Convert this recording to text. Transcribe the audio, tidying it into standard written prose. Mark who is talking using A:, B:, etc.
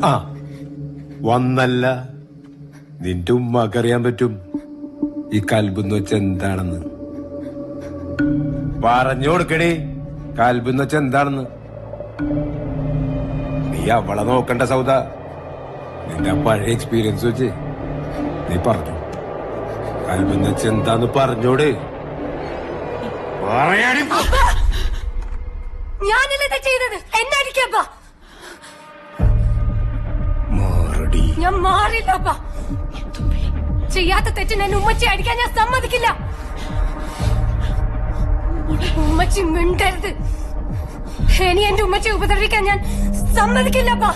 A: ആ വന്നല്ല നിന്റെ ഉമ്മക്കറിയാൻ പറ്റും ഈ കൽബെന്ന് വെച്ച എന്താണെന്ന്. പറഞ്ഞു കൊടുക്കണേ കൽബെന്ന് വെച്ച എന്താണെന്ന്. നീ അവളെ നോക്കണ്ട സൗദ. നിന്റെ പഴയ എക്സ്പീരിയൻസ് വെച്ച് നീ പറഞ്ഞു കൽബെന്ന് വെച്ച എന്താന്ന് പറഞ്ഞോട്.
B: ഞാനല്ലേ ചെയ്തത്, എന്നടിക്കപ്പാ. ഞാൻ മാറില്ലപ്പാ. ചെയ്യാത്ത തെറ്റിന് എന്നെ ഉമ്മച്ചി അടിക്കാൻ ഞാൻ സമ്മതിക്കില്ല. ഉമ്മച്ചി മിണ്ടരുത്. ഇനി എന്റെ ഉമ്മച്ചി ഉപദ്രവിക്കാൻ ഞാൻ സമ്മതിക്കില്ലപ്പാ.